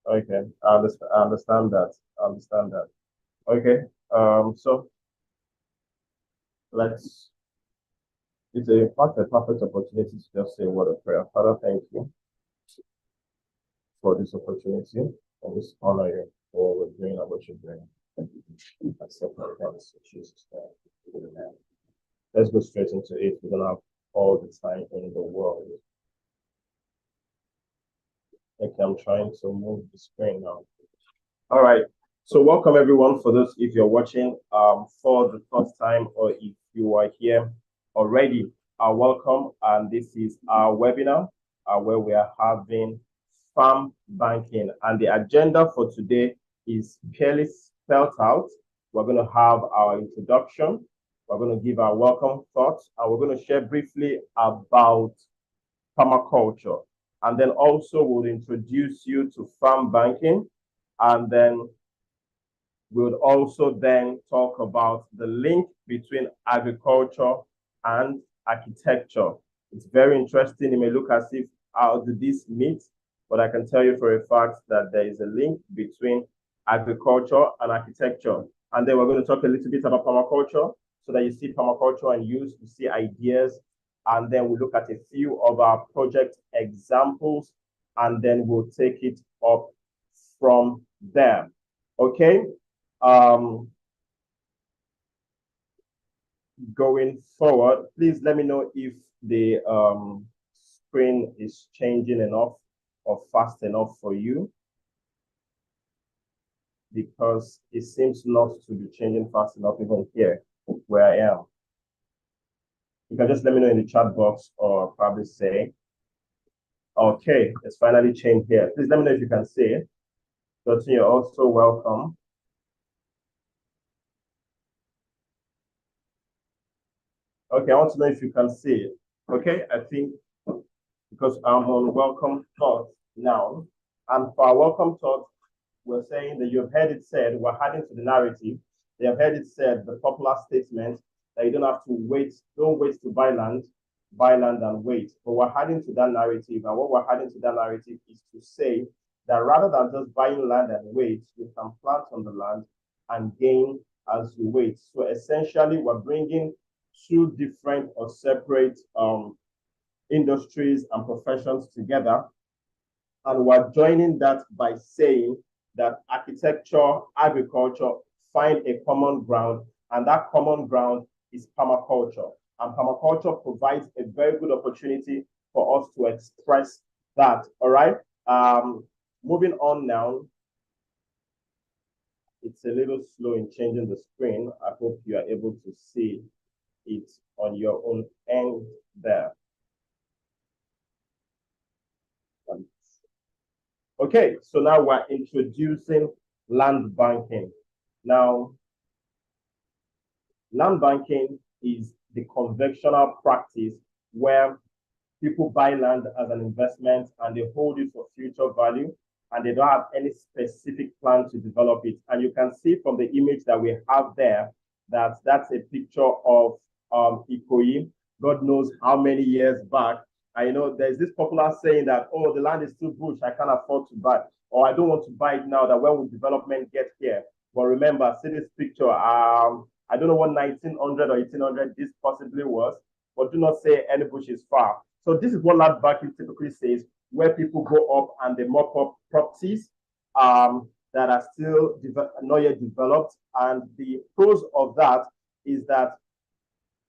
Okay, I understand that. I understand that. Okay. So let's. It's a fact a perfect opportunity to just say a word of prayer. Father, thank you for this opportunity and this honor you for what we're doing and what you're doing. Accept my thanks in Jesus' name. Amen. Let's go straight into it. We don't have all the time in the world. Okay, I'm trying to move the screen now. All right. So welcome everyone. For those, if you're watching for the first time or if you are here already, welcome. And this is our webinar where we are having farm banking. And the agenda for today is clearly spelled out. We're going to have our introduction. We're going to give our welcome thoughts, and we're going to share briefly about permaculture. And then also we'll introduce you to farm banking. And then we'll also then talk about the link between agriculture and architecture. It's very interesting. It may look as if how do these meet, but I can tell you for a fact that there is a link between agriculture and architecture. And then we're going to talk a little bit about permaculture so that you see permaculture and use, you see ideas. And then we'll look at a few of our project examples, and then we'll take it up from there. Okay. Going forward, please let me know if the screen is changing enough or fast enough for you, because it seems not to be changing fast enough even here where I am. You can just let me know in the chat box or probably say, okay, it's finally changed here. Please let me know if you can see it. So you're also welcome. Okay, I want to know if you can see it. Okay, I think because I'm on welcome thoughts now. And for our welcome thoughts, we're saying that you've heard it said, we're adding to the narrative. They have heard it said, the popular statement that you don't have to wait, don't wait to buy land and wait. But we're adding to that narrative. And what we're adding to that narrative is to say that rather than just buying land and wait, you can plant on the land and gain as you wait. So essentially, we're bringing two different or separate industries and professions together. And we're joining that by saying that architecture, agriculture find a common ground, and that common ground is permaculture. And permaculture provides a very good opportunity for us to express that. All right. Moving on now. It's a little slow in changing the screen. I hope you are able to see it on your own end there. Okay, so now we're introducing land banking. Now, land banking is the conventional practice where people buy land as an investment and they hold it for future value, and they don't have any specific plan to develop it. And you can see from the image that we have there that that's a picture of Ikoyi, God knows how many years back. I know there's this popular saying that, oh, the land is too bush, I can't afford to buy, or I don't want to buy it now, that when will development get here? But remember, see this picture. I don't know what 1900 or 1800 this possibly was, but do not say any bush is far. So this is what land banking typically says, where people go up and they mop up properties that are still not yet developed. And the pros of that is that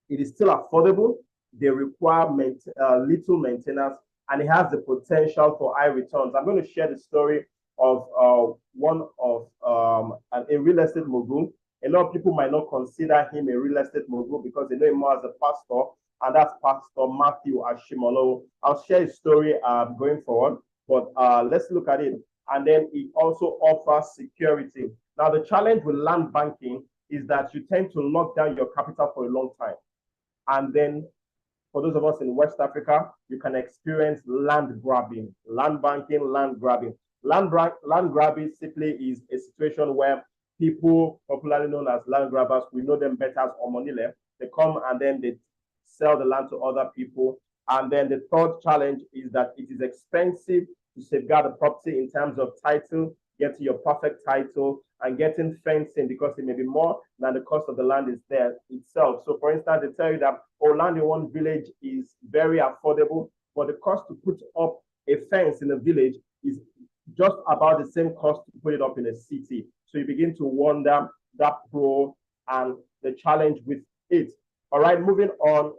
it is still affordable. They require little maintenance, and it has the potential for high returns. I'm going to share the story of one of a real estate mogul. A lot of people might not consider him a real estate mogul because they know him more as a pastor, and that's Pastor Matthew Ashimolo. I'll share his story going forward, but let's look at it. And then it also offers security. Now, the challenge with land banking is that you tend to lock down your capital for a long time. And then for those of us in West Africa, you can experience land grabbing, land banking, land grabbing. Land grabbing simply is a situation where people, popularly known as land grabbers, we know them better as Omonile, they come and then they sell the land to other people. And then the third challenge is that it is expensive to to safeguard the property in terms of title, getting your perfect title, and getting fencing because it may be more than the cost of the land is there itself. So for instance, they tell you that land in one village is very affordable, but the cost to put up a fence in a village is just about the same cost to put it up in a city. So you begin to wonder that pro and the challenge with it. All right, moving on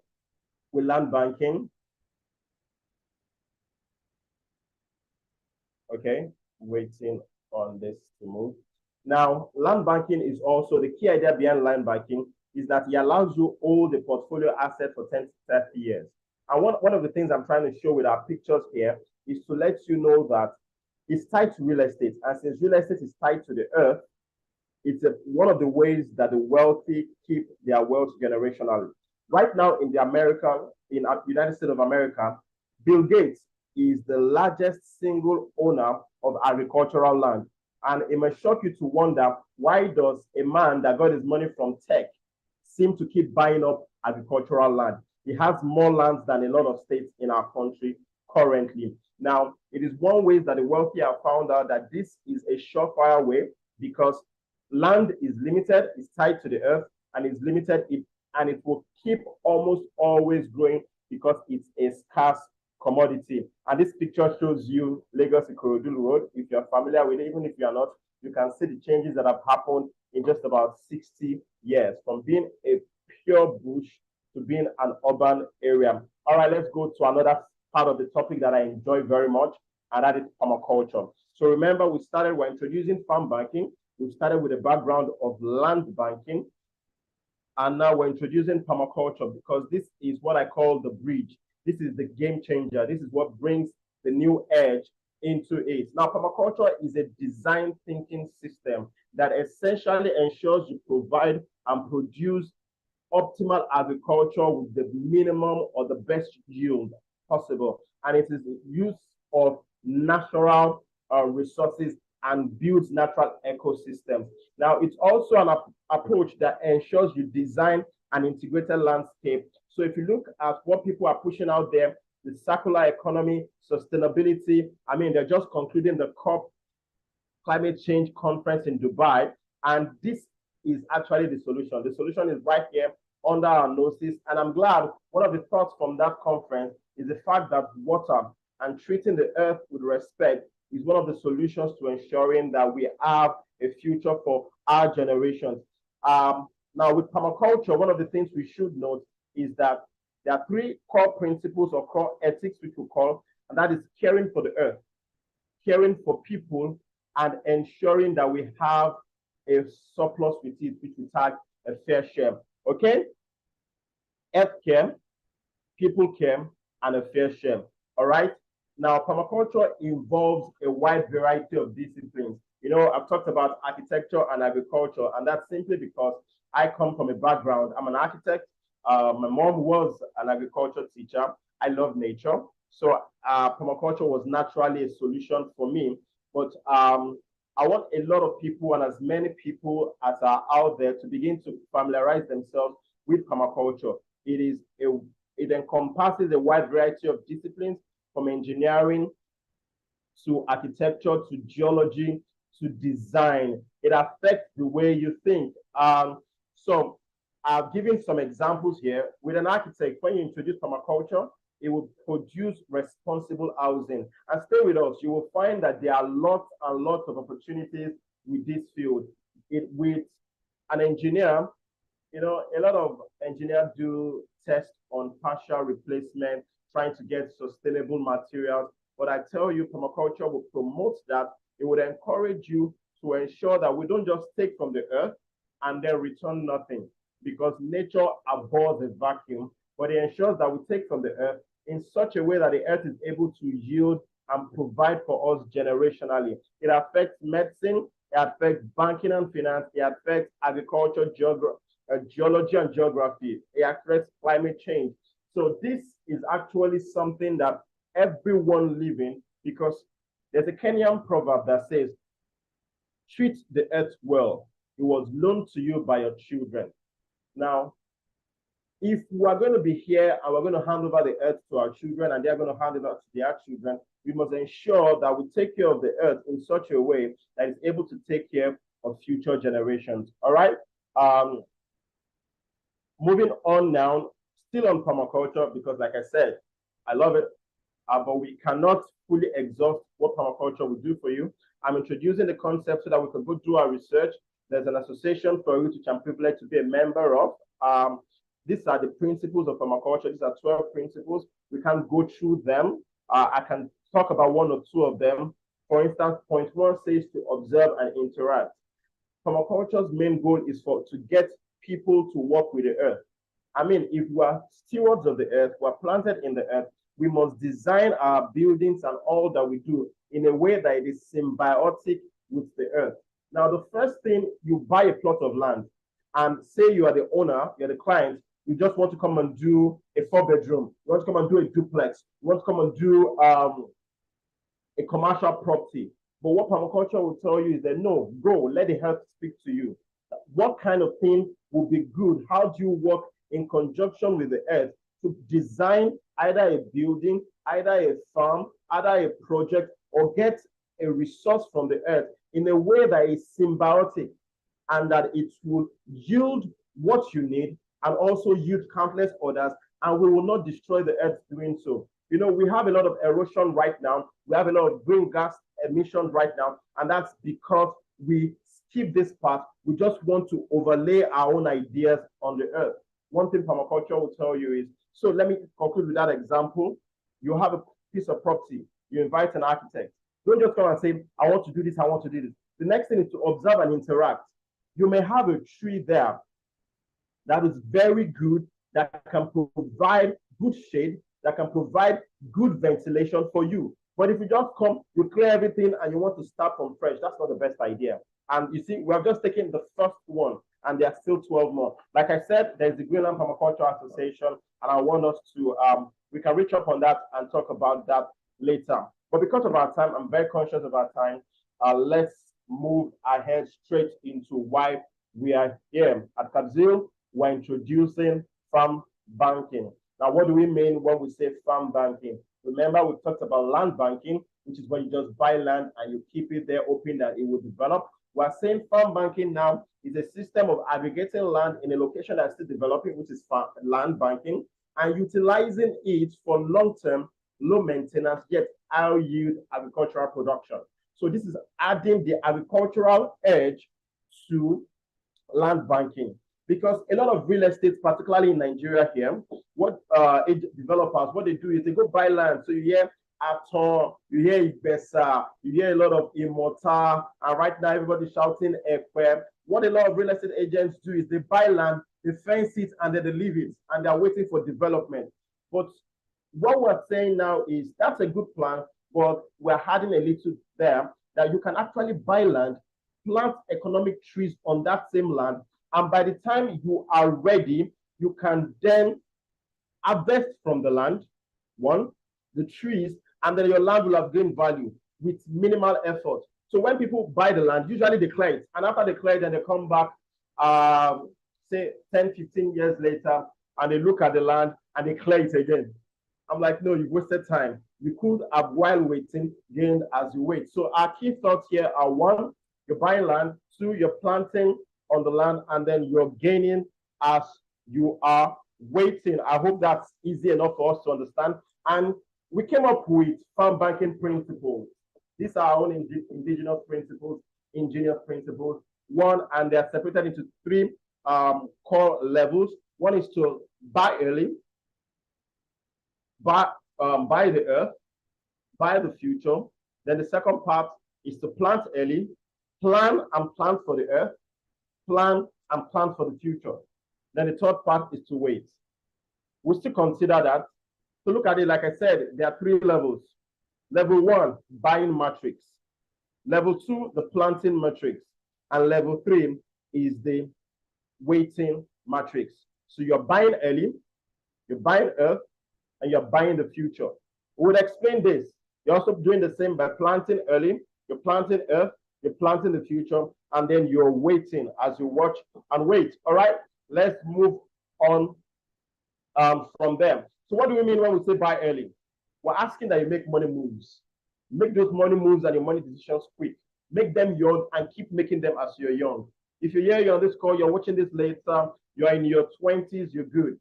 with land banking. Okay, waiting on this to move. Now, land banking is also the key idea behind land banking is that it allows you hold the portfolio asset for 10 to 30 years. And one of the things I'm trying to show with our pictures here is to let you know that it's tied to real estate. And since real estate is tied to the earth, it's one of the ways that the wealthy keep their wealth generationally. Right now in the United States of America, Bill Gates is the largest single owner of agricultural land. And it may shock you to wonder, why does a man that got his money from tech seem to keep buying up agricultural land? He has more lands than a lot of states in our country currently. Now, it is one way that the wealthy have found out that this is a surefire way because land is limited, it's tied to the earth, and it's limited, and it will keep almost always growing because it's a scarce commodity. And this picture shows you Lagos Ikorodu Road. If you're familiar with it, even if you're not, you can see the changes that have happened in just about 60 years, from being a pure bush to being an urban area. All right, let's go to another part of the topic that I enjoy very much, and that is permaculture. So remember, we're introducing farm banking. We started with a background of land banking, and now we're introducing permaculture because this is what I call the bridge. This is the game changer. This is what brings the new edge into it. Now, permaculture is a design thinking system that essentially ensures you provide and produce optimal agriculture with the minimum or the best yield possible. And it is the use of natural resources and builds natural ecosystems. Now, it's also an approach that ensures you design an integrated landscape. So if you look at what people are pushing out there, the circular economy, sustainability, I mean, they're just concluding the COP climate change conference in Dubai, and this is actually the solution. The solution is right here under our noses, and I'm glad one of the thoughts from that conference is the fact that water and treating the earth with respect is one of the solutions to ensuring that we have a future for our generations. Now, with permaculture, one of the things we should note is that there are three core principles or core ethics, which we call, and that is caring for the earth, caring for people, and ensuring that we have a surplus with it, which we tag a fair share. Okay? Earth care, people care, and a fair share. All right? Now, permaculture involves a wide variety of disciplines. You know, I've talked about architecture and agriculture, and that's simply because I come from a background. I'm an architect. My mom was an agriculture teacher. I love nature. So permaculture was naturally a solution for me. But I want a lot of people, and as many people as are out there, to begin to familiarize themselves with permaculture. It encompasses a wide variety of disciplines, from engineering to architecture to geology to design. It affects the way you think. So I've given some examples here. With an architect, when you introduce permaculture, it will produce responsible housing. And stay with us, you will find that there are lots and lots of opportunities with this field. With an engineer, you know, a lot of engineers do tests on partial replacement, trying to get sustainable materials. But I tell you, permaculture will promote that. It would encourage you to ensure that we don't just take from the earth and then return nothing, because nature abhors a vacuum, but it ensures that we take from the earth in such a way that the earth is able to yield and provide for us generationally. It affects medicine, it affects banking and finance, it affects agriculture, geology and geography, it affects climate change. So this is actually something that everyone living, because there's a Kenyan proverb that says, treat the earth well. It was loaned to you by your children. Now, if we are going to be here and we're going to hand over the earth to our children and they're going to hand it out to their children, we must ensure that we take care of the earth in such a way that it's able to take care of future generations. All right. Moving on now, still on permaculture, because like I said, I love it, but we cannot fully exhaust what permaculture will do for you. I'm introducing the concept so that we can go do our research. There's an association for you which I'm privileged to be a member of. These are the principles of permaculture. These are 12 principles. We can't go through them. I can talk about one or two of them. For instance, point 1 says to observe and interact. Permaculture's main goal is to get people to work with the earth. I mean, if we are stewards of the earth, we're planted in the earth, we must design our buildings and all that we do in a way that it is symbiotic with the earth. Now, the first thing, you buy a plot of land and say you are the owner, you're the client, you just want to come and do a 4-bedroom, you want to come and do a duplex, you want to come and do a commercial property. But what permaculture will tell you is that no, go, let the earth speak to you. What kind of thing will be good? How do you work in conjunction with the earth to design either a building, either a farm, either a project, or get a resource from the earth in a way that is symbiotic and that it will yield what you need and also yield countless others, and we will not destroy the earth doing so. You know, we have a lot of erosion right now. We have a lot of green gas emissions right now, and that's because we skip this part. We just want to overlay our own ideas on the earth. One thing permaculture will tell you is, so let me conclude with that example. You have a piece of property, you invite an architect. Don't just come and say, I want to do this, I want to do this. The next thing is to observe and interact. You may have a tree there that is very good, that can provide good shade, that can provide good ventilation for you. But if you just come, you clear everything and you want to start from fresh, that's not the best idea. And you see, we have just taken the first one and there are still 12 more. Like I said, there's the Greenland Permaculture Association, and I want us to, we can reach up on that and talk about that later. But because of our time, I'm very conscious of our time. Let's move ahead straight into why we are here. At Kabzeel, we're introducing farm banking. Now, what do we mean when we say farm banking? Remember, we talked about land banking, which is when you just buy land and you keep it there, hoping that it will develop. We're saying farm banking now is a system of aggregating land in a location that's still developing, which is land banking, and utilizing it for long-term, low-maintenance, yet high-yield agricultural production. So this is adding the agricultural edge to land banking. Because a lot of real estate, particularly in Nigeria here, what developers, what they do is they go buy land. So you hear Aton, you hear Ibesa, you hear a lot of Immortal, and right now everybody's shouting Ekwe. What a lot of real estate agents do is they buy land, they fence it, and then they leave it, and they're waiting for development. But what we're saying now is that's a good plan, but we're adding a little there that you can actually buy land, plant economic trees on that same land, and by the time you are ready, you can then harvest from the land, the trees, and then your land will have gained value with minimal effort. So when people buy the land, usually they clear it. And after they clear it, then they come back, say 10, 15 years later, and they look at the land and they clear it again. I'm like, no, you wasted time. You could have, while waiting, gained as you wait. So our key thoughts here are: 1, you're buying land; 2, you're planting on the land, and then you're gaining as you are waiting. I hope that's easy enough for us to understand. And we came up with farm banking principles. These are our own indigenous principles, ingenious principles. And they're separated into 3 core levels. One is to buy early, buy the earth, buy the future. Then the second part is to plant early, plan and plant for the earth, plan and plan for the future. Then the third part is to wait. We still consider that. So look at it, like I said, there are 3 levels. Level 1, buying matrix. Level 2, the planting matrix. And level 3 is the waiting matrix. So you're buying early, you're buying earth, and you're buying the future. We would explain this. You're also doing the same by planting early, you're planting earth, you're planting the future, and then you're waiting as you watch and wait. All right, let's move on from there. So what do we mean when we say buy early? We're asking that you make money moves. Make those money moves and your money decisions quick. Make them young and keep making them as you're young. If you're here, you're on this call, you're watching this later, you're in your 20s, you're good.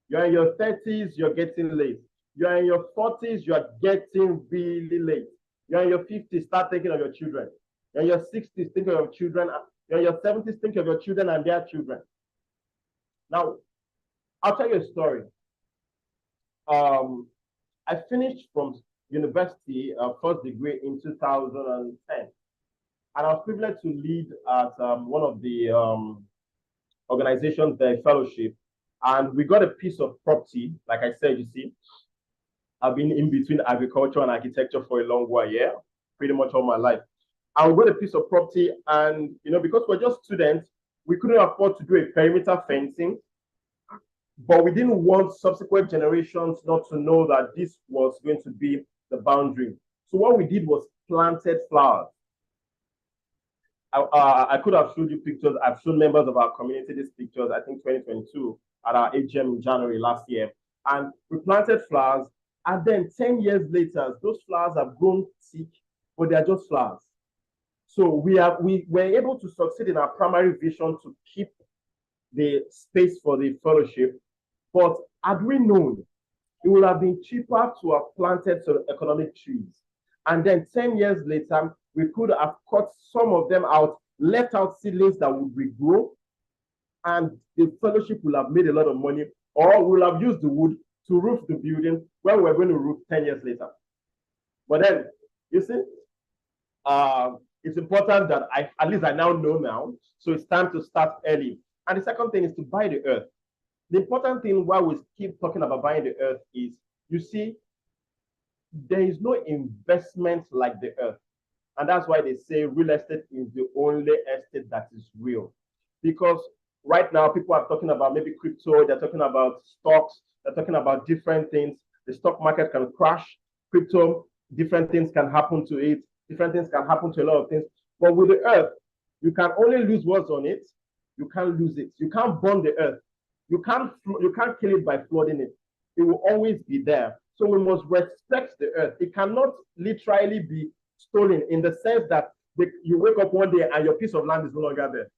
You're in your 30s, you're getting late. You're in your 40s, you're getting really late. You're in your 50s, start thinking of your children. You're in your 60s, think of your children. You're in your 70s, think of your children and their children. Now, I'll tell you a story. I finished from university, first degree in 2010. And I was privileged to lead at one of the organizations, the fellowship. And we got a piece of property. Like I said, you see, I've been in between agriculture and architecture for a long while, yeah, pretty much all my life. And we got a piece of property, and because we're just students, we couldn't afford to do a perimeter fencing, but we didn't want subsequent generations not to know that this was going to be the boundary. So what we did was planted flowers. I could have showed you pictures. I've shown members of our community these pictures, I think 2022, at our AGM in January last year. And we planted flowers, and then 10 years later, those flowers have grown thick, but they're just flowers. So we were able to succeed in our primary vision to keep the space for the fellowship. But had we known, it would have been cheaper to have planted some economic trees. And then 10 years later, we could have cut some of them out, left out seedlings that would regrow, and the fellowship will have made a lot of money, or we'll have used the wood to roof the building when we're going to roof 10 years later. But then, you see, it's important that at least I now know now, so it's time to start early. And the second thing is to buy the earth. The important thing why we keep talking about buying the earth is, you see, there is no investment like the earth. And that's why they say real estate is the only estate that is real. Because right now, people are talking about maybe crypto, they're talking about stocks, they're talking about different things. The stock market can crash, crypto, different things can happen to it, different things can happen to a lot of things. But with the earth, you can only lose what's on it, you can't lose it. You can't burn the earth. You can't kill it by flooding it. It will always be there. So we must respect the earth. It cannot literally be stolen in the sense that you wake up one day and your piece of land is no longer there.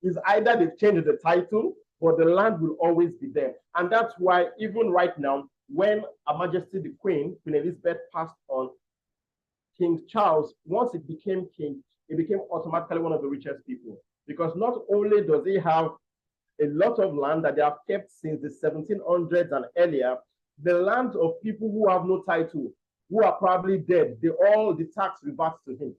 It's either they've changed the title, but the land will always be there. And that's why even right now, when Her Majesty the Queen Elizabeth, passed on, King Charles, once it became king, it became automatically one of the richest people. Because not only does he have a lot of land that they have kept since the 1700s and earlier, the land of people who have no title, who are probably dead, the tax reverts to him.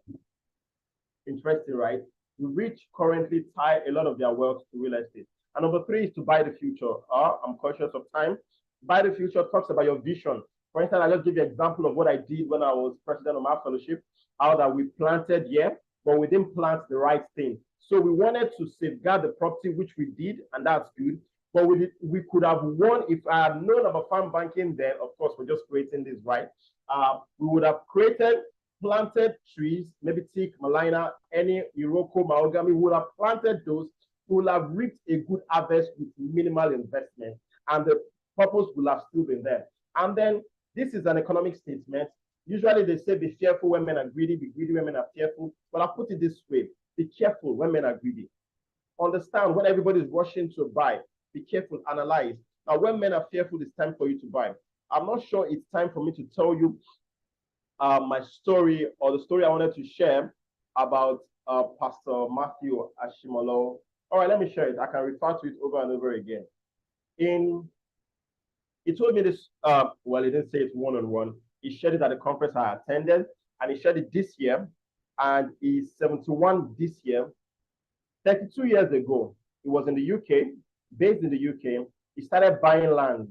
Interesting, right? The rich currently tie a lot of their wealth to real estate. And number three is to buy the future. I'm conscious of time. Buy the future talks about your vision. For instance, I'll just give you an example of what I did when I was president of our fellowship, how that we planted, yeah, but we didn't plant the right thing. So we wanted to safeguard the property, which we did, and that's good. But we could have won if I had known about farm banking then. Of course, we're just creating this, right? We would have planted trees, maybe teak, malina, any Iroko, mahogany. We would have planted those. We would have reaped a good harvest with minimal investment, and the purpose will have still been there. And then this is an economic statement. Usually they say, be fearful when men are greedy, be greedy when men are fearful. But I put it this way: be careful when men are greedy. Understand when everybody is rushing to buy. Be careful, analyze. Now, when men are fearful, it's time for you to buy. I'm not sure it's time for me to tell you my story, or the story I wanted to share about Pastor Matthew Ashimolo. All right, let me share it. I can refer to it over and over again. He told me this, well, he didn't say it one-on-one. He shared it at a conference I attended, and he shared it this year, and he's 71 this year. 32 years ago, he was in the UK, based in the UK. He started buying land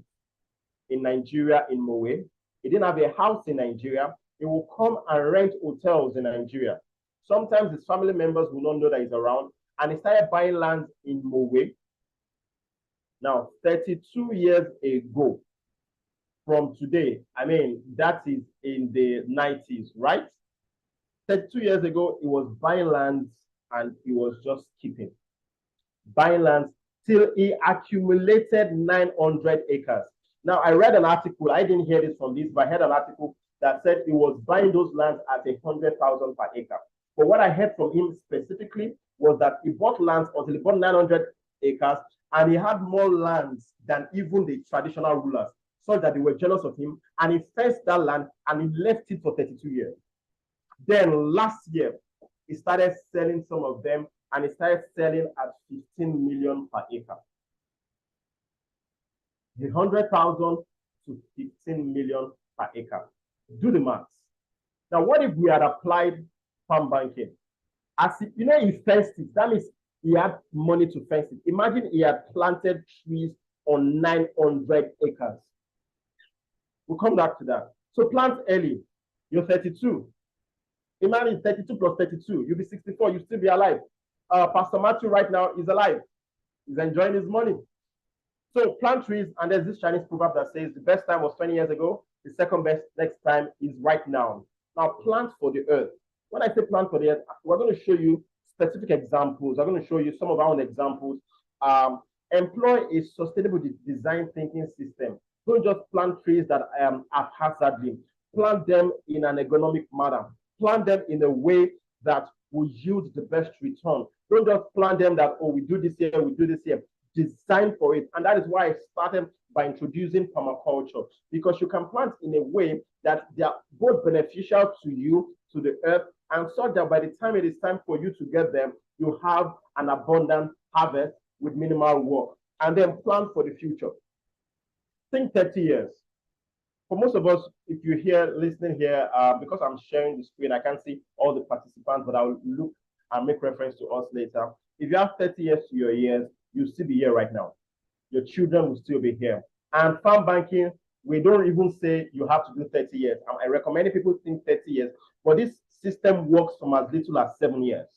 in Nigeria, in Mowe. He didn't have a house in Nigeria. He will come and rent hotels in Nigeria. Sometimes his family members will not know that he's around, and he started buying land in Mowe. Now, 32 years ago from today, I mean, that is in the 90s, right? 32 years ago, he was buying land and he was just keeping. Buying land till he accumulated 900 acres. Now, I read an article, I didn't hear this from this, but I heard an article that said he was buying those lands at 100,000 per acre. But what I heard from him specifically was that he bought lands until he bought 900 acres, and he had more lands than even the traditional rulers, so that they were jealous of him, and he fenced that land and he left it for 32 years. Then last year, he started selling some of them, and he started selling at 15 million per acre. The 100,000 to 15 million per acre. Do the maths. Now, what if we had applied farm banking? As if, you know, he fenced it. That means he had money to fence it. Imagine he had planted trees on 900 acres. We'll come back to that. So plant early. You're 32. Imagine 32 plus 32. You'll be 64. You'll still be alive. Pastor Matthew right now is alive. He's enjoying his money. So plant trees, and there's this Chinese proverb that says the best time was 20 years ago. The second best next time is right now. Now plant for the earth. When I say plant for the earth, we're going to show you specific examples. I'm going to show you some of our own examples. Employ a sustainable design thinking system. Don't just plant trees that haphazardly. Plant them in an economic manner. Plant them in a way that will yield the best return. Don't just plant them that, oh, we do this here, we do this here. Design for it. And that is why I started by introducing permaculture, because you can plant in a way that they are both beneficial to you, to the earth, and so that by the time it is time for you to get them, you have an abundant harvest with minimal work. And then plan for the future. Think 30 years. For most of us, if you're here, listening here, because I'm sharing the screen, I can't see all the participants, but I'll look and make reference to us later. If you have 30 years to your years, you'll still be here right now. Your children will still be here. And farm banking, we don't even say you have to do 30 years. I recommend people think 30 years, but this system works from as little as 7 years.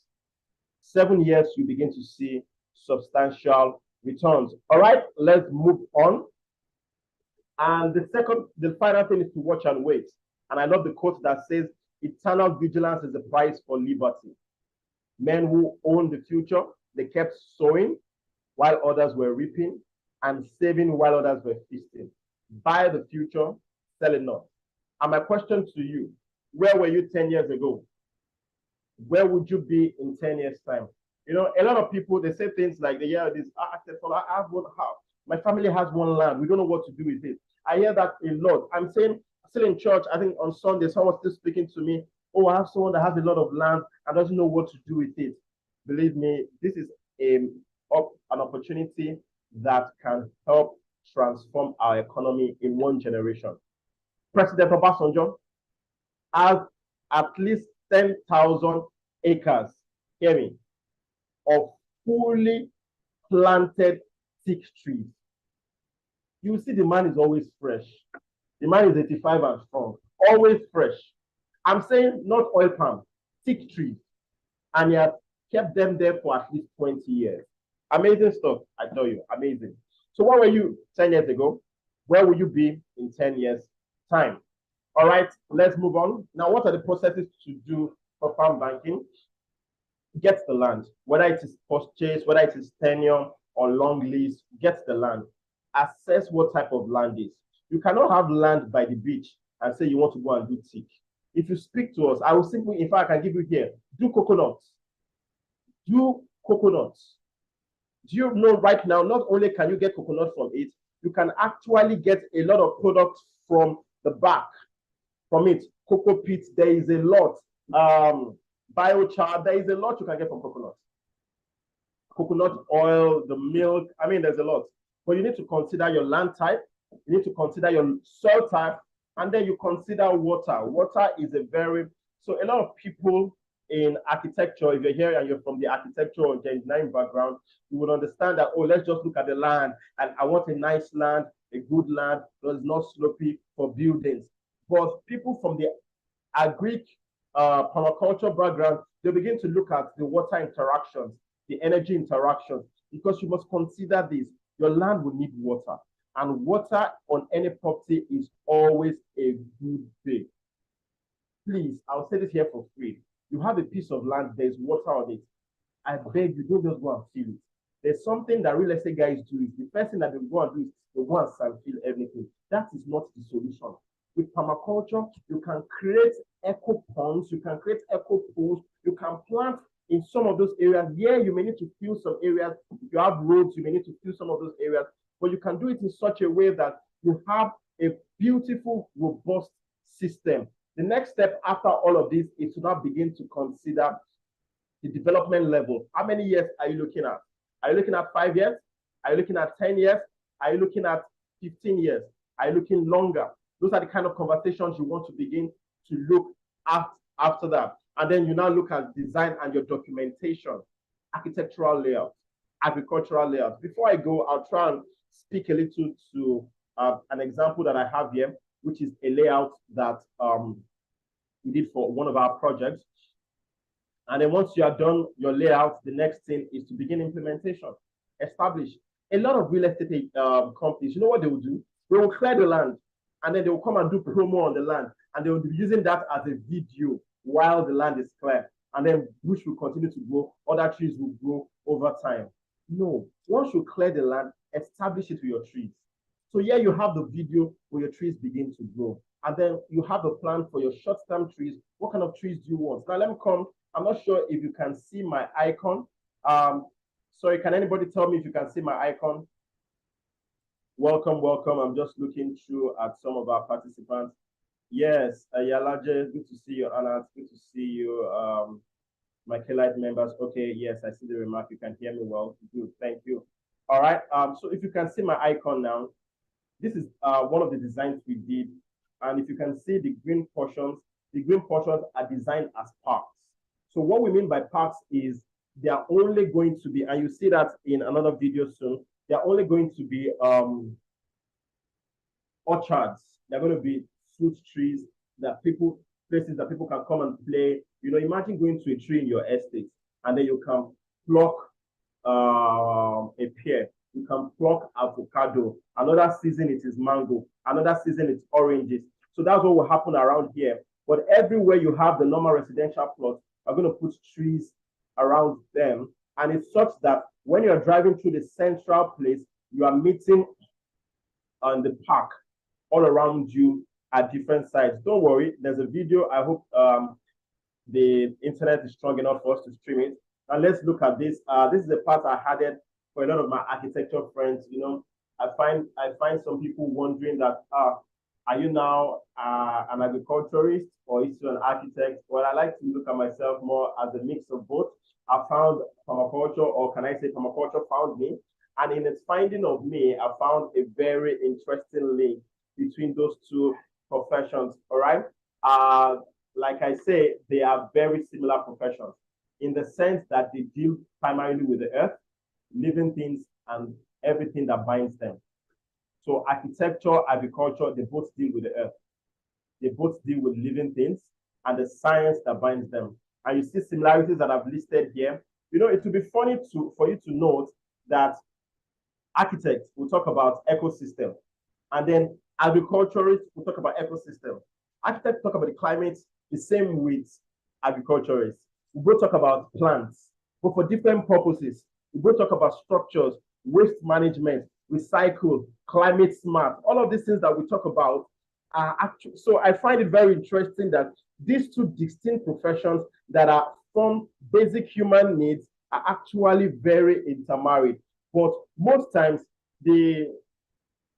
7 years, you begin to see substantial returns. All right, let's move on. And the final thing is to watch and wait. And I love the quote that says, eternal vigilance is the price for liberty. Men who own the future, they kept sowing while others were reaping, and saving while others were feasting. Buy the future, sell it not. And my question to you, where were you 10 years ago? Where would you be in 10 years' time? You know, a lot of people, they say things like, I have one house. My family has one land. We don't know what to do with it. I hear that a lot. I'm saying, still in church, I think on Sunday, someone was still speaking to me. Oh, I have someone that has a lot of land and doesn't know what to do with it. Believe me, this is an opportunity that can help transform our economy in one generation. President Obasanjo has at least 10,000 acres, hear me, of fully planted thick trees. You see the man is always fresh. The man is 85 and strong, always fresh. I'm saying not oil palm, thick trees. And he has kept them there for at least 20 years. Amazing stuff, I tell you, amazing. So where were you 10 years ago? Where will you be in 10 years' time? All right, let's move on. Now, what are the processes to do for farm banking? Get the land, whether it is purchase, whether it is tenure or long lease, get the land. Assess what type of land is. You cannot have land by the beach and say you want to go and do teak. If you speak to us, I will simply, in fact, I can give you here, do coconuts. Do coconuts. Do you know right now, not only can you get coconut from it, you can actually get a lot of products from the back, from it. Cocoa peat, there is a lot. Biochar, there is a lot you can get from coconut. Coconut oil, the milk, I mean, there's a lot. But you need to consider your land type, you need to consider your soil type, and then you consider water. Water is so a lot of people in architecture, if you're here and you're from the architecture or engineering background, you would understand that, oh, let's just look at the land, and I want a nice land, a good land, that's not slopey for buildings. But people from the agric permaculture background, they begin to look at the water interactions, the energy interactions, because you must consider this. Your land will need water, and water on any property is always a good thing. Please, I'll say this here for free. You have a piece of land, there's water on it. I beg you, don't just go and fill it. There's something that real estate guys do. The first thing that they go and do is they go and fill everything. That is not the solution. With permaculture, you can create eco ponds, you can create eco pools, you can plant in some of those areas. Yeah, you may need to fill some areas. If you have roads, you may need to fill some of those areas, but you can do it in such a way that you have a beautiful, robust system. The next step after all of this is to now begin to consider the development level. How many years are you looking at? Are you looking at 5 years? Are you looking at 10 years? Are you looking at 15 years? Are you looking longer? Those are the kind of conversations you want to begin to look at after that. And then you now look at design and your documentation, architectural layout, agricultural layout. Before I go, I'll try and speak a little to an example that I have here, which is a layout that we did for one of our projects. And then once you are done your layout, the next thing is to begin implementation. Establish. A lot of real estate companies, you know what they will do? They will clear the land, and then they will come and do promo on the land, and they will be using that as a video while the land is clear. And then bush will continue to grow, other trees will grow over time. No, once you clear the land, establish it with your trees. So here you have the video where your trees begin to grow. And then you have a plan for your short-term trees. What kind of trees do you want? Now let me come. I'm not sure if you can see my icon. Sorry, can anybody tell me if you can see my icon? Welcome, welcome. I'm just looking through at some of our participants. Yes, Yalaje, good to see you, Anna. Good to see you, my K-Lite members. Okay, yes, I see the remark. You can hear me well. Good, thank you. All right, so if you can see my icon now, this is one of the designs we did. And if you can see the green portions are designed as parks. So what we mean by parks is they are only going to be, and you see that in another video soon, they are only going to be orchards. They're going to be fruit trees places that people can come and play. You know, imagine going to a tree in your estate, and then you can pluck a pear. You can pluck avocado. Another season it is mango. Another season it's oranges. So that's what will happen around here. But everywhere you have the normal residential plots, are going to put trees around them. And it's such that when you're driving through the central place, you are meeting on the park all around you at different sites. Don't worry, there's a video. I hope the internet is strong enough for us to stream it. And let's look at this. This is the part I added for a lot of my architecture friends. You know, I find some people wondering that, are you now an agriculturist or is you an architect? Well, I like to look at myself more as a mix of both. I found permaculture, or can I say permaculture found me? And in its finding of me, I found a very interesting link between those two professions, all right? Like I say, they are very similar professions in the sense that they deal primarily with the earth, living things, and everything that binds them. So architecture, agriculture, they both deal with the earth. They both deal with living things and the science that binds them. And you see similarities that I've listed here. You know, it would be funny for you to note that architects will talk about ecosystem, and then agriculturists will talk about ecosystem. Architects talk about the climate, the same with agriculturists. We both talk about plants, but for different purposes. We both talk about structures, waste management, recycle, climate smart. All of these things that we talk about are actually, so I find it very interesting that these two distinct professions that are from basic human needs are actually very intermarried. But most times, the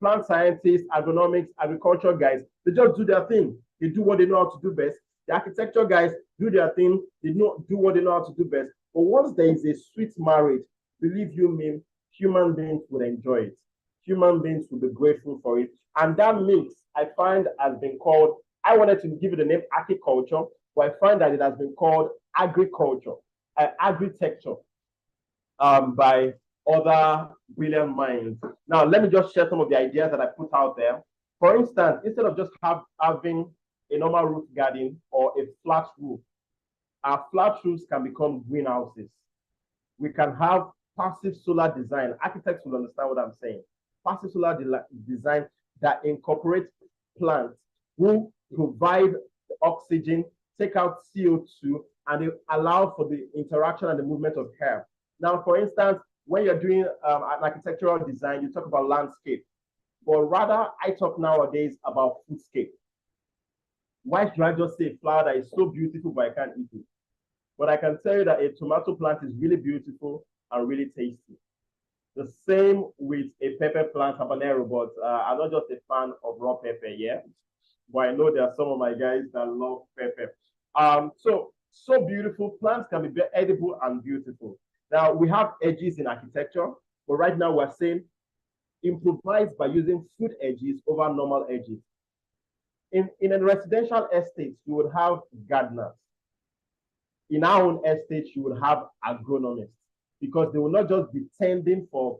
plant scientists, agronomics, agriculture guys, they just do their thing. They do what they know how to do best. The architecture guys do their thing. They do what they know how to do best. But once there is a sweet marriage, believe you me, human beings will enjoy it. Human beings will be grateful for it. And that mix, I find, has been called, I wanted to give it the name agriculture, but I find that it has been called agriculture, agritecture, by other brilliant minds. Now, let me just share some of the ideas that I put out there. For instance, instead of just having a normal roof garden or a flat roof, our flat roofs can become greenhouses. We can have passive solar design. Architects will understand what I'm saying. Passive solar design that incorporates plants who provide the oxygen, take out CO2, and they allow for the interaction and the movement of air. Now, for instance, when you're doing an architectural design, you talk about landscape, but rather I talk nowadays about foodscape. Why should I just say flower that is so beautiful, but I can't eat it? But I can tell you that a tomato plant is really beautiful and really tasty. The same with a pepper plant, habanero, but I'm not just a fan of raw pepper, yeah. But I know there are some of my guys that love pepper. So beautiful. Plants can be edible and beautiful. Now we have edges in architecture, but right now we're saying improvise by using food edges over normal edges. In a residential estate, you would have gardeners. In our own estate, you would have agronomists because they will not just be tending for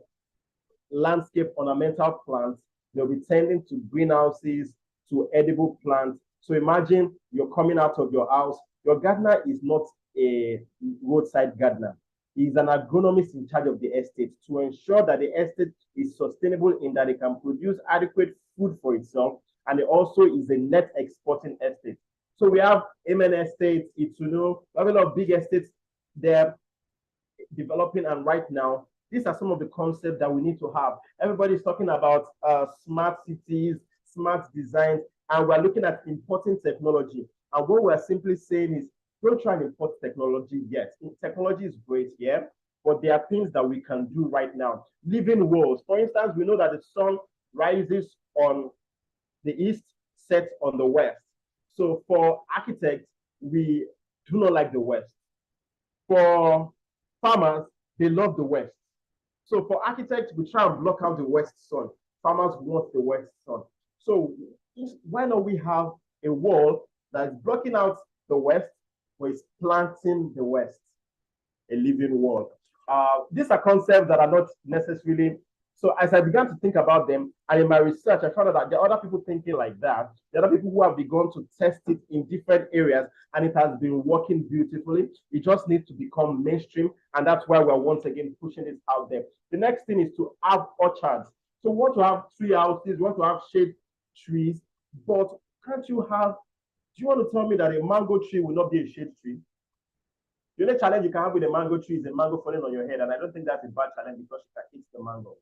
landscape ornamental plants, they'll be tending to greenhouses, to edible plants. So imagine you're coming out of your house. Your gardener is not a roadside gardener. He's an agronomist in charge of the estate to ensure that the estate is sustainable in that it can produce adequate food for itself, and it also is a net exporting estate. So we have Amen Estates, Ituno, we have a lot of big estates they're developing, and right now, these are some of the concepts that we need to have. Everybody's talking about smart cities, smart designs, and we're looking at importing technology. And what we're simply saying is, don't try and import technology yet. Technology is great, yeah, but there are things that we can do right now. Living walls. For instance, we know that the sun rises on the east, sets on the west. So for architects, we do not like the west. For farmers, they love the west. So for architects, we try and block out the west sun. Farmers want the west sun. So why not we have a wall that is blocking out the west, but is planting the west, a living wall? These are concepts that are not necessarily. So as I began to think about them, and in my research, I found out that there are other people thinking like that. There are other people who have begun to test it in different areas, and it has been working beautifully. It just needs to become mainstream, and that's why we're once again pushing it out there. The next thing is to have orchards. So we want to have tree houses, we want to have shade trees, but can't you have, do you want to tell me that a mango tree will not be a shade tree? The only challenge you can have with a mango tree is a mango falling on your head, and I don't think that's a bad challenge because you can eat the mango.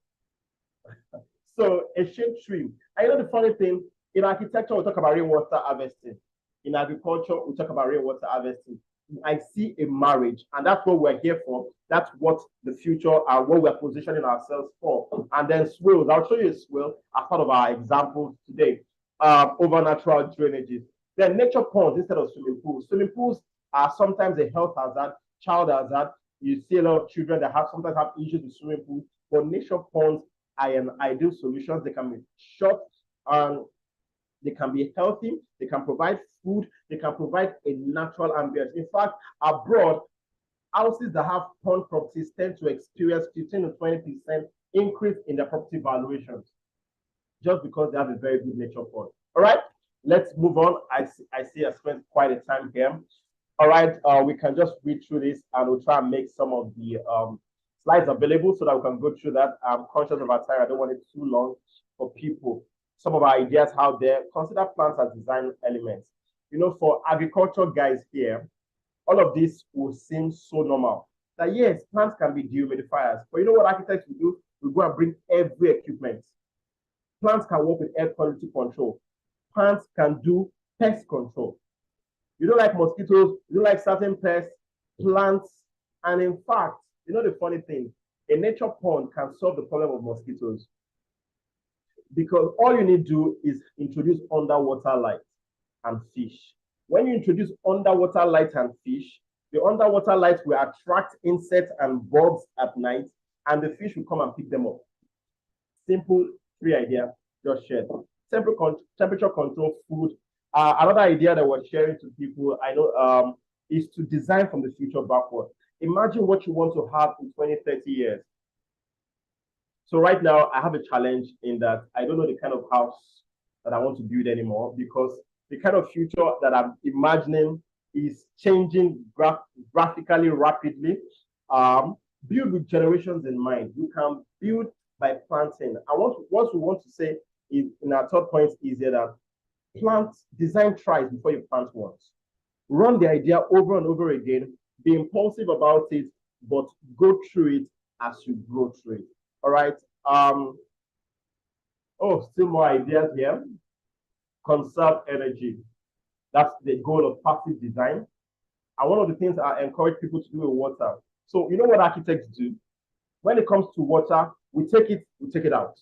So a shade tree. I know the funny thing, in architecture, we talk about rainwater harvesting. In agriculture, we talk about rainwater harvesting. I see a marriage, and that's what we're here for. That's what the future and what we're positioning ourselves for. And then swales. I'll show you a swale as part of our examples today over natural drainages. Then nature ponds instead of swimming pools. Swimming pools are sometimes a health hazard, child hazard. You see a lot of children that sometimes have issues with swimming pools, but nature ponds are an ideal solution. They can be short and they can be healthy, they can provide food, they can provide a natural ambience. In fact, abroad, houses that have pond properties tend to experience 15 to 20% increase in their property valuations just because they have a very good nature pond. All right, let's move on. I see I spent quite a time here. All right, we can just read through this and we'll try and make some of the slides available so that we can go through that. I'm conscious of our time. I don't want it too long for people. Some of our ideas out there, consider plants as design elements. You know, for agriculture guys here, all of this will seem so normal. That yes, plants can be dehumidifiers. But you know what architects will do? We go and bring every equipment. Plants can work with air quality control. Plants can do pest control. You don't like mosquitoes, you don't like certain pests, plants, and in fact, you know the funny thing, a nature pond can solve the problem of mosquitoes because all you need to do is introduce underwater light and fish. When you introduce underwater light and fish, the underwater light will attract insects and bugs at night, and the fish will come and pick them up. Simple, free idea, just shared. Temperature control food. Another idea that we're sharing to people, I know, is to design from the future backward. Imagine what you want to have in 20, 30 years. So right now, I have a challenge in that I don't know the kind of house that I want to build anymore because the kind of future that I'm imagining is changing graphically rapidly. Build with generations in mind. You can build by planting. And what we want to say is, in our third point is that plant, design twice before you plant once. Run the idea over and over again. Be impulsive about it, but go through it as you grow through it. All right. Oh, still more ideas here. Conserve energy. That's the goal of passive design. And one of the things I encourage people to do with water. So you know what architects do? When it comes to water, we take it out.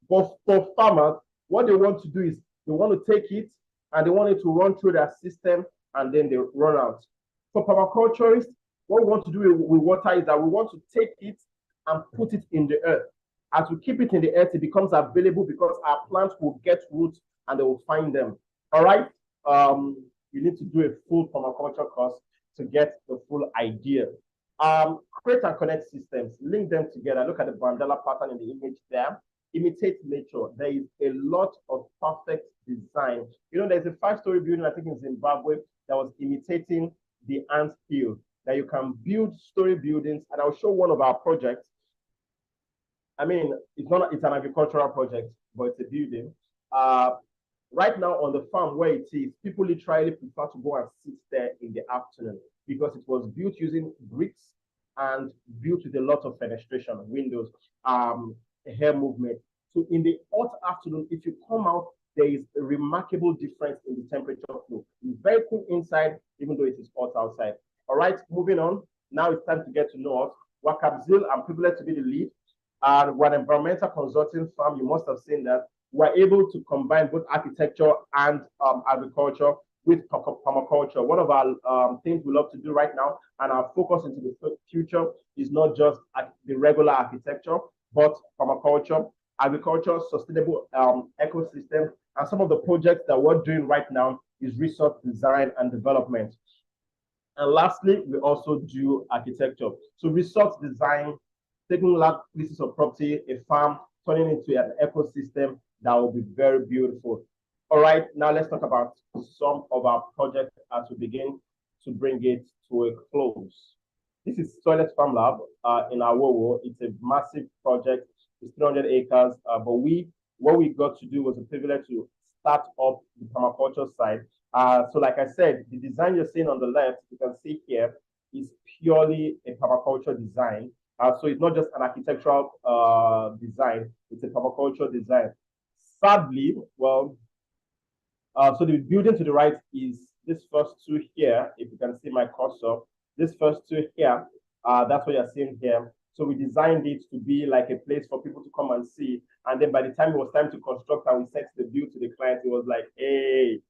But for farmers, what they want to do is they want to take it and they want it to run through their system and then they run out. For permaculturists, what we want to do with water is that we want to take it and put it in the earth. As we keep it in the earth, it becomes available because our plants will get roots and they will find them. All right. You need to do a full permaculture course to get the full idea. Create and connect systems, link them together. Look at the Mandela pattern in the image there. Imitate nature. There is a lot of perfect design. You know, there's a 5-story building, I think in Zimbabwe, that was imitating the ant hill. That you can build story buildings, and I'll show one of our projects. I mean, it's an agricultural project, but it's a building. Right now on the farm where it is, people literally prefer to go and sit there in the afternoon because it was built using bricks and built with a lot of fenestration, windows, hair movement. So in the hot afternoon, if you come out, there is a remarkable difference in the temperature flow. It's very cool inside, even though it is hot outside. All right, moving on. Now it's time to get to know us. We're Kabzeel. I'm privileged to be the lead. We're an environmental consulting firm. You must have seen that. We're able to combine both architecture and agriculture with permaculture. One of our things we love to do right now and our focus into the future is not just the regular architecture, but permaculture, agriculture, sustainable ecosystem. And some of the projects that we're doing right now is resource design and development. And lastly, we also do architecture. So resource design, taking large pieces of property, a farm, turning it into an ecosystem that will be very beautiful. All right, now let's talk about some of our projects as we begin to bring it to a close. This is Toilet Farm Lab in Awowo. It's a massive project. It's 300 acres, but what we got to do was a privilege to start up the permaculture side. So like I said, the design you're seeing on the left, you can see here, is purely a permaculture design. So it's not just an architectural design, it's a permaculture design. Sadly, well, so the building to the right is this first two here. If you can see my cursor, this first two here, that's what you're seeing here. So we designed it to be like a place for people to come and see. And then by the time it was time to construct and we sent the bill to the client, it was like, hey,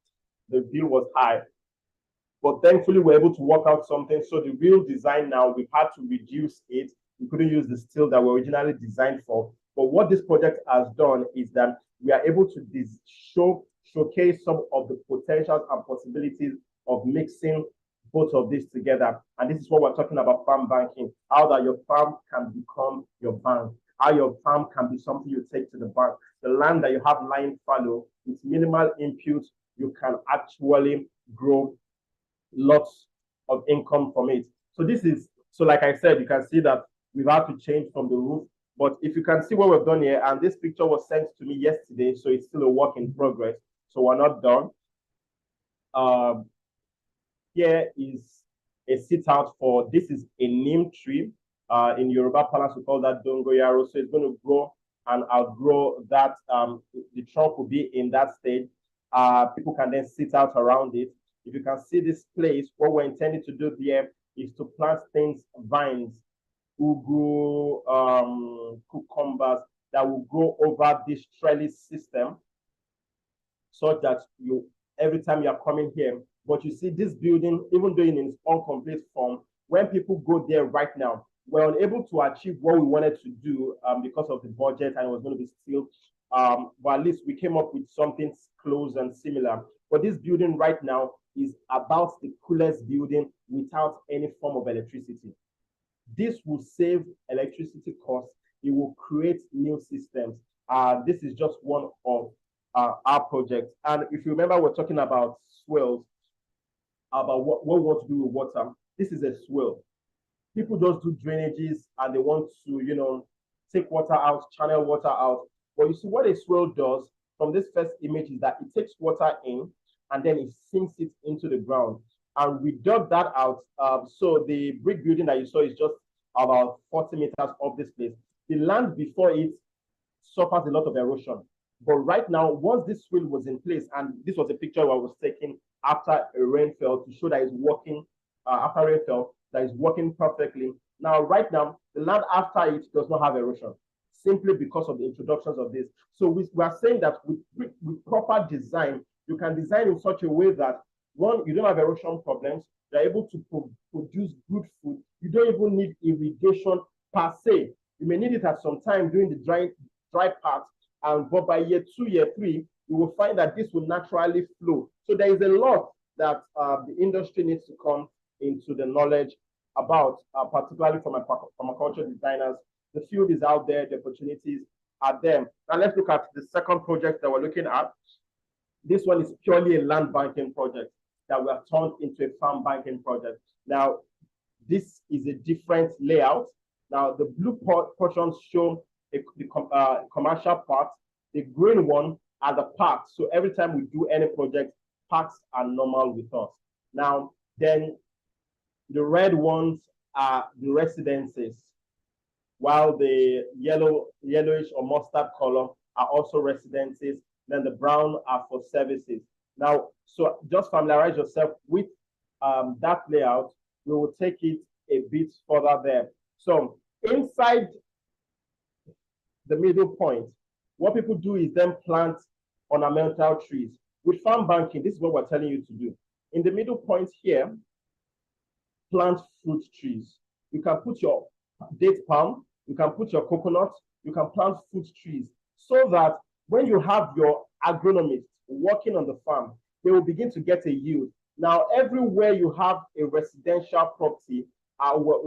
the bill was high. But thankfully, we're able to work out something. So the real design now, we've had to reduce it. We couldn't use the steel that we originally designed for. But what this project has done is that we are able to showcase some of the potentials and possibilities of mixing both of these together. And this is what we're talking about farm banking, how that your farm can become your bank, how your farm can be something you take to the bank. The land that you have lying fallow, with minimal input, you can actually grow lots of income from it. So like I said, you can see that we've had to change from the roof. But if you can see what we've done here, and this picture was sent to me yesterday, so it's still a work in progress. So we're not done. Here is a sit out for, this is a neem tree. In Yoruba parlance, we call that dongoyaro. So it's going to grow and outgrow that. The trunk will be in that stage. People can then sit out around it. If you can see this place, what we're intending to do there is to plant things, vines, ugu, cucumbers that will grow over this trellis system, so that every time you are coming here. But you see this building, even though in its incomplete form, when people go there right now, we're unable to achieve what we wanted to do because of the budget, and it was going to be still. But at least we came up with something close and similar. But this building right now is about the coolest building without any form of electricity. This will save electricity costs. It will create new systems. This is just one of our projects. And if you remember, we're talking about swells, about what we want to do with water. This is a swell. People just do drainages and they want to, take water out, channel water out. But you see what a swell does from this first image is that it takes water in and then it sinks it into the ground. And we dug that out. So the brick building that you saw is just about 40 meters off this place. The land before it suffers a lot of erosion. But right now, once this swale was in place, and this was a picture I was taking after a rainfall to show that it's working, after rainfall, that is working perfectly. Now, right now, the land after it does not have erosion, simply because of the introductions of this. So we are saying that with proper design, you can design in such a way that, one, you don't have erosion problems, you're able to produce good food. You don't even need irrigation per se. You may need it at some time during the dry part, but by year 2, year 3, you will find that this will naturally flow. So there is a lot that the industry needs to come into the knowledge about, particularly from permaculture designers. The field is out there, the opportunities are there. Now let's look at the second project that we're looking at. This one is purely a land banking project that we have turned into a farm banking project. Now, this is a different layout. Now, the blue portions show the commercial part. The green one are the parks. So every time we do any project, parks are normal with us. Now, then the red ones are the residences, while the yellowish or mustard color are also residences. Then the brown are for services. Now, so just familiarize yourself with that layout. We will take it a bit further there. So inside the middle point, what people do is then plant ornamental trees. With farm banking, this is what we're telling you to do. In the middle point here, plant fruit trees. You can put your date palm, you can put your coconut, you can plant fruit trees, so that when you have your agronomist working on the farm, they will begin to get a yield. Now, everywhere you have a residential property, is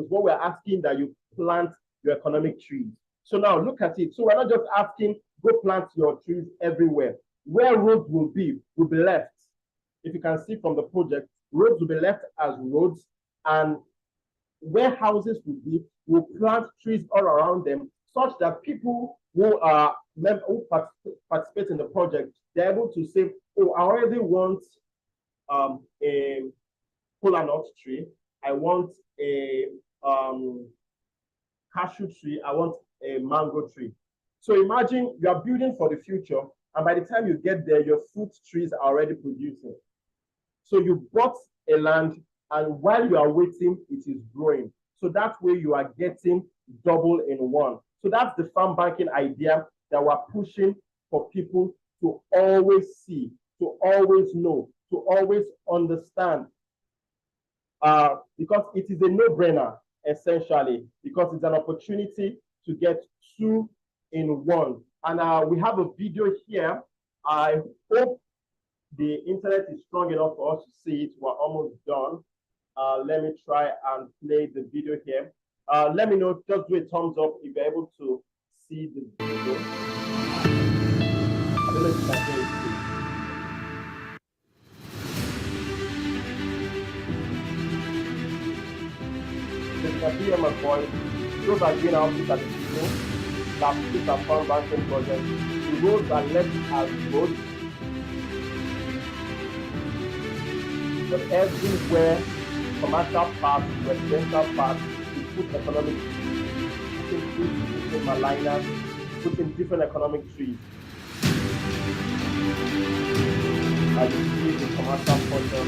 what we're asking, that you plant your economic trees. So now look at it. So we're not just asking, go plant your trees everywhere. Where roads will be left. If you can see from the project, roads will be left as roads, and where houses will be, we'll plant trees all around them, such that people who participate in the project, they're able to say, oh, I already want a kola nut tree, I want a cashew tree, I want a mango tree. So imagine you are building for the future, and by the time you get there, your fruit trees are already producing. So you bought a land, and while you are waiting, it is growing. So that way you are getting double in one. So that's the farm banking idea that we're pushing for people to always see, to always know, to always understand. Because it is a no-brainer, essentially, because it's an opportunity to get 2 in 1. And we have a video here. I hope the internet is strong enough for us to see it. We're almost done. Let me try and play the video here. Let me know, just do a thumbs up if you're able to see the video. I don't know if you can hear it. You can hear my voice. Those are greenhouses at the beginning. These are farm banking projects. The roads are left as roads. But everywhere, commercial parks, residential parks, we put economic trees, putting maligners, putting different economic trees. As you see the commercial portion,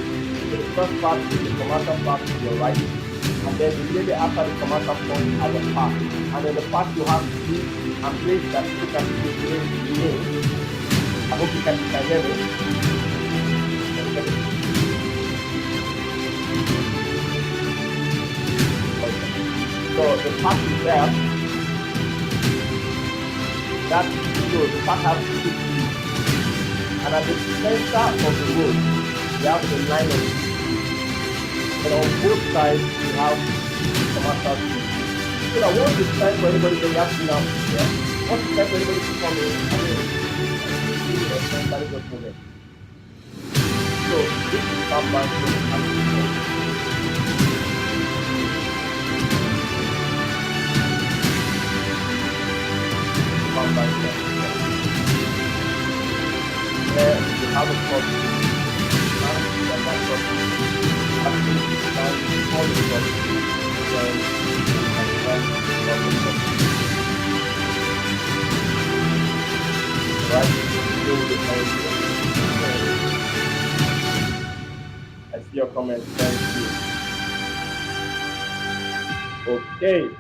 the first part is the commercial park to your right, and then immediately after the commercial portion are the park. And in the park you have trees and places that people can see in. I hope you can hear me. So the park is there. That shows the park has 2 trees. And at the center of the road, we have a line of trees. And on both sides, we have commercial trees. So that once it's time for anybody to have to now, once it's time for anybody to come in, that is the problem. So this is farm banking. There you have a problem. Right? comments. Thank you. Okay.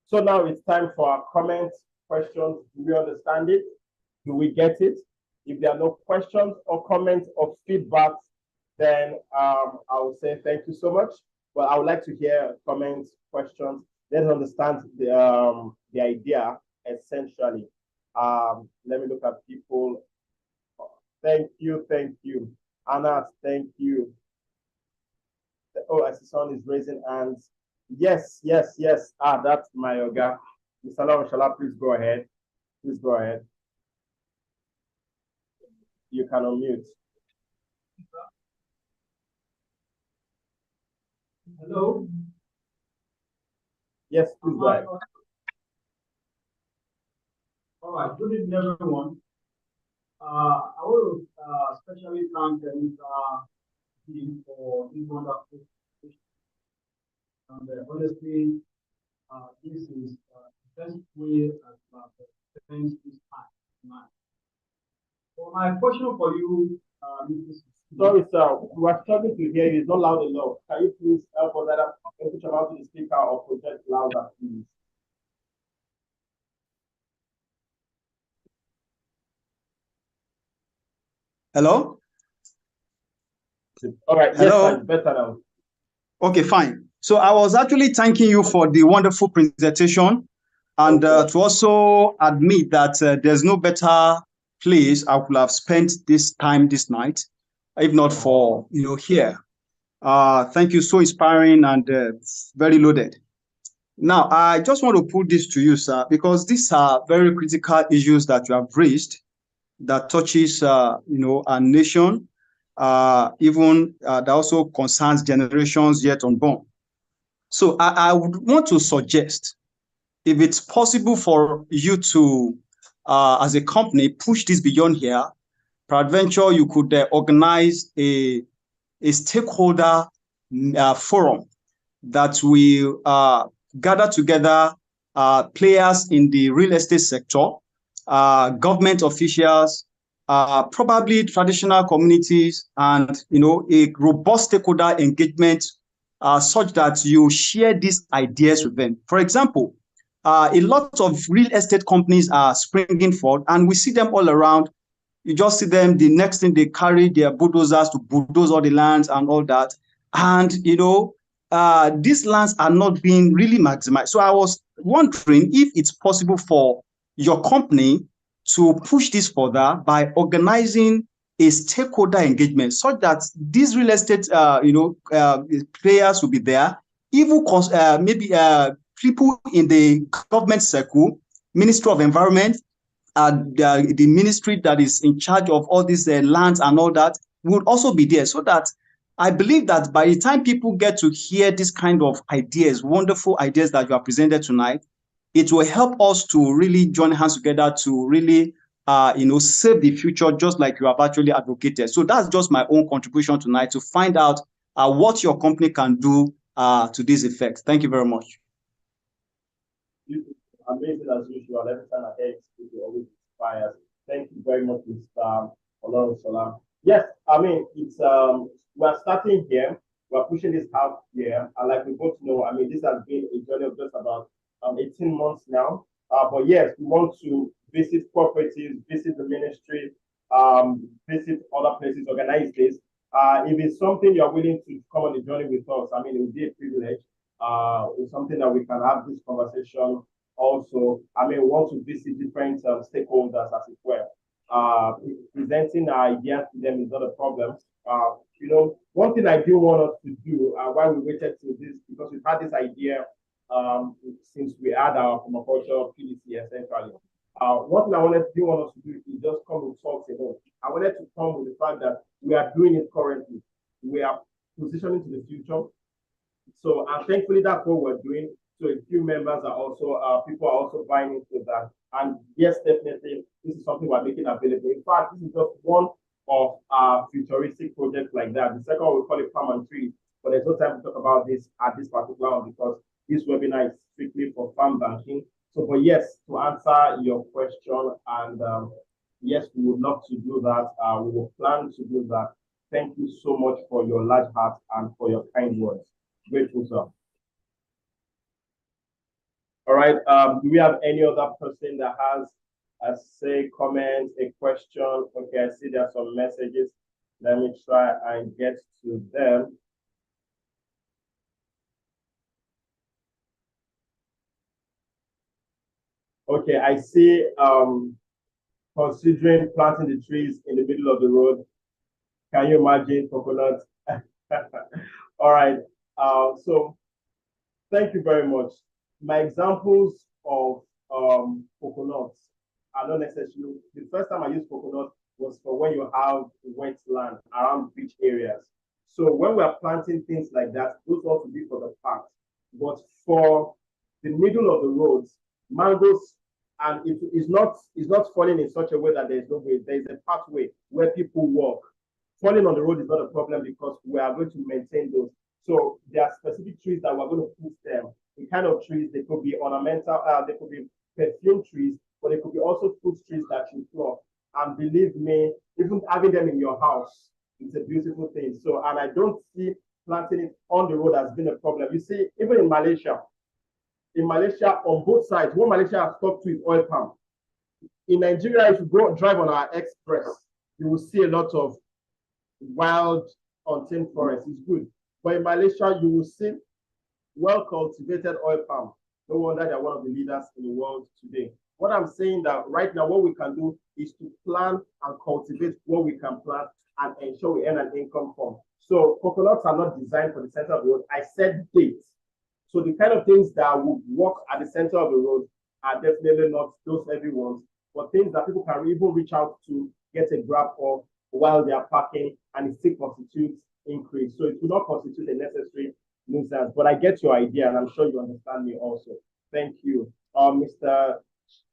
So now it's time for our comments, questions. Do we understand it? Do we get it? If there are no questions or comments or feedback, then I will say thank you so much. But I would like to hear comments, questions. Let's understand the idea essentially. Let me look at people. Thank you, thank you. Anna, thank you. Oh, I see someone is raising hands. Yes, yes, yes. That's my yoga. Mr. Lawan, shall I please go ahead? Please go ahead. You can unmute. Hello. Yes, please go ahead. All right. Good evening, everyone. I will especially thank Mr. Dean for this wonderful presentation. And honestly, this is the best way that spend this time. So my question for you, Mrs. Sorry, sir. We are struggling to hear you. It's not loud enough. Can you please help us either put your mouth to the speaker or project louder, please? Hello? All right. Hello? Yes, sir. It's better now. Okay, fine. So I was actually thanking you for the wonderful presentation and to also admit that there's no better place I could have spent this time this night, if not for, here. Thank you. So inspiring and very loaded. Now, I just want to put this to you, sir, because these are very critical issues that you have raised that touches, our nation, even that also concerns generations yet unborn. So I would want to suggest, if it's possible for you to, as a company, push this beyond here, peradventure you could organize a stakeholder forum that will gather together players in the real estate sector, government officials, probably traditional communities, and a robust stakeholder engagement such that you share these ideas with them. For example, a lot of real estate companies are springing forth, and we see them all around. You just see them, the next thing they carry their bulldozers to bulldoze all the lands and all that. And, these lands are not being really maximized. So I was wondering if it's possible for your company to push this further by organizing a stakeholder engagement such that these real estate, players will be there, even maybe people in the government circle, Ministry of Environment, the ministry that is in charge of all these lands and all that would also be there, so that I believe that by the time people get to hear this kind of ideas, wonderful ideas that you have presented tonight, it will help us to really join hands together to really, save the future, just like you have actually advocated. So that's just my own contribution tonight to find out what your company can do to this effect. Thank you very much. Amazing as usual. Every time I hear it always inspires. Thank you very much, Mr. Olorunsola. Yes, I mean it's we're starting here, we're pushing this out here, and like we both know, I mean this has been a journey of just about 18 months now. But yes, we want to visit cooperatives, visit the ministry, visit other places, organize this. If it's something you're willing to come on the journey with us, I mean it would be a privilege. It's something that we can have this conversation. Also, I mean, we want to visit different stakeholders, as it were. Presenting our ideas to them is not a problem. One thing I do want us to do while we waited to this, because we've had this idea since we had our permaculture PDC essentially. One thing I want us to do is just come with talks alone. I wanted to come with the fact that we are doing it currently. We are positioning to the future. So, thankfully, that's what we're doing. So a few members are also, people are also buying into that. And yes, definitely, this is something we're making available. In fact, this is just one of our futuristic projects like that. The second one, we call it Farm and Tree, but there's no time to talk about this at this particular one because this webinar is strictly for farm banking. So, but yes, to answer your question, and yes, we would love to do that. We will plan to do that. Thank you so much for your large heart and for your kind words. Grateful, sir. All right. Do we have any other person that has a say, comment, a question? Okay, I see there are some messages. Let me try and get to them. Okay, I see considering planting the trees in the middle of the road. Can you imagine coconuts? All right. So thank you very much. My examples of coconuts are not necessarily, the first time I used coconut was for when you have wet land around beach areas. So when we are planting things like that, those ought to be for the park. But for the middle of the roads, mangoes, and it is not falling in such a way that there is no way. There is a pathway where people walk. Falling on the road is not a problem because we are going to maintain those. So there are specific trees that we're going to put them. The kind of trees, they could be ornamental, they could be perfume trees, but they could be also fruit trees that you pluck. And believe me, even having them in your house, it's a beautiful thing. So, and I don't see planting it on the road has been a problem. You see, even in Malaysia, on both sides, what Malaysia has stopped to is oil palm. In Nigeria, if you go drive on our express, you will see a lot of wild untamed forest. It's good. But in Malaysia, you will see well-cultivated oil palm. No wonder they're one of the leaders in the world today. What I'm saying that right now, what we can do is to plant and cultivate what we can plant and ensure we earn an income from. So coconuts are not designed for the center of the road. I said dates. So the kind of things that would work at the center of the road are definitely not those heavy ones, but things that people can even reach out to get a grab of while they are parking, and it still constitutes increase. So it will not constitute a necessary nuisance, but I get your idea, and I'm sure you understand me also. Thank you. Mr.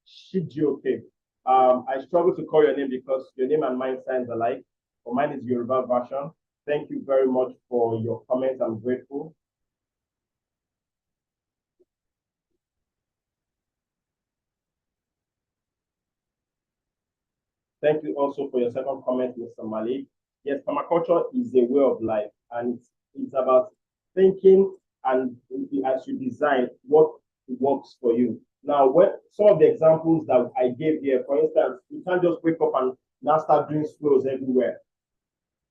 Shijioke. I struggle to call your name because your name and mine signs alike, but mine is Yoruba version. Thank you very much for your comments. I'm grateful. Thank you also for your second comment, Mr. Malik. Yes, permaculture is a way of life, and it's about thinking and as you design what works for you. Now, when some of the examples that I gave here, for instance, you can't just wake up and now start doing swirls everywhere.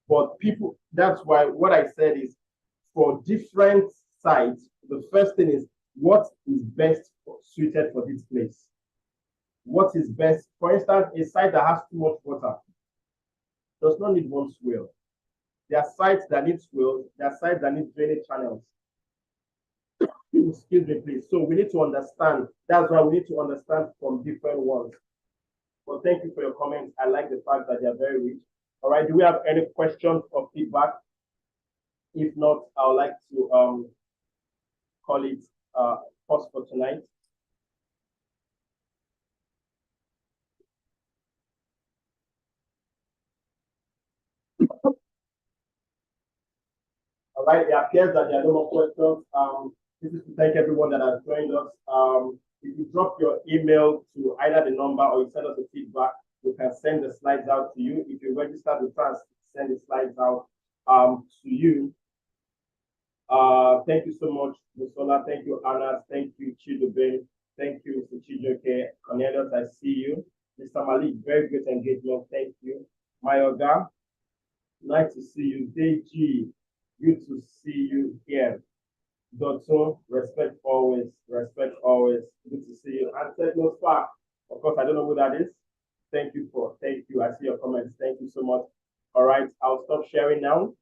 But people, that's why what I said is for different sites, the first thing is what is best suited for this place. What is best? For instance, a site that has too much water does not need one swale. There are sites that need swales, there are sites that need drainage channels. Excuse me, please. So we need to understand. That's why we need to understand from different ones. Well, thank you for your comments. I like the fact that they are very rich. All right. Do we have any questions or feedback? If not, I would like to call it pause for tonight. All right, it appears that there are no more questions. This is to thank everyone that has joined us. If you drop your email to either the number or you send us a feedback, we can send the slides out to you. If you register with us, send the slides out to you. Thank you so much, Musola. Thank you, Anna. Thank you, Chidubin. Thank you, Mr. Chijoke. Cornelius, I see you. Mr. Malik, very good engagement. Thank you. Mayoga, nice to see you. Deji, good to see you here. Dotso, respect always, respect always. Good to see you. And Technospark, of course, I don't know who that is. Thank you. I see your comments. Thank you so much. All right, I'll stop sharing now.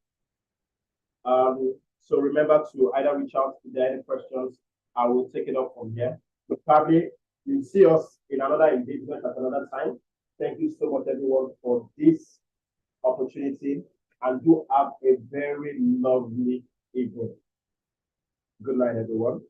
So remember to either reach out if there are any questions. I will take it up from here. Probably you'll see us in another engagement at another time. Thank you so much, everyone, for this opportunity, and do have a very lovely evening. Good night, everyone.